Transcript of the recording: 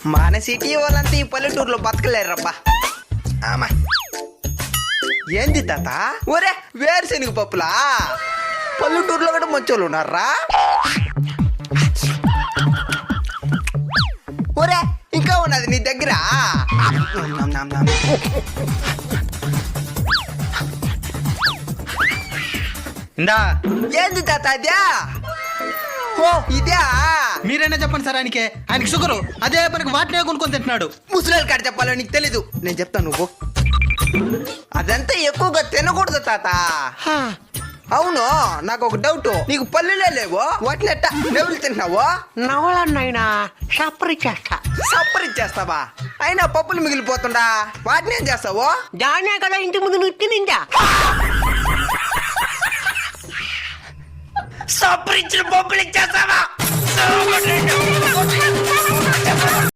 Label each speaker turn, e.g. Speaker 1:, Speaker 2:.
Speaker 1: మన సిటీ వాళ్ళంతా ఈ పల్లెటూరులో బతకలేరబ్బా. ఆమా ఏంది తాత? ఒరే వేరుశెనగ పప్పులా? పల్లెటూరులో కూడా మంచోళ్ళు ఉన్నారా? ఒరే ఇంకా ఉన్నది నీ దగ్గర?
Speaker 2: ఇందా
Speaker 1: ఏంది తాత అదే? ఓ ఇదే.
Speaker 2: మీరైనా చెప్పండి సార్, ఆయనకి షుగరు, అదే పనికి వాటినే కొనుక్కొని తింటున్నాడు.
Speaker 1: ముసలి కాడ చెప్పాలో నీకు తెలీదు, నేను చెప్తాను నువ్వు. అదంతా ఎక్కువగా తినకూడదు తాత. అవును, నాకు ఒక డౌట్, నీకు పల్లెలే లేవు, వాటిని ఎట్టా నెవులు తింటున్నావు?
Speaker 3: నవలన్నైనా సప్పరిచ్చేస్తా.
Speaker 1: సప్పరిచ్చేస్తావా? అయినా పప్పులు మిగిలిపోతుండా, వాటిని ఏం చేస్తావు?
Speaker 3: దానే కదా ఇంటి ముందు నువ్వు తినిందా.
Speaker 1: సప్పరిచ్చిన పప్పులు ఇచ్చేస్తావా?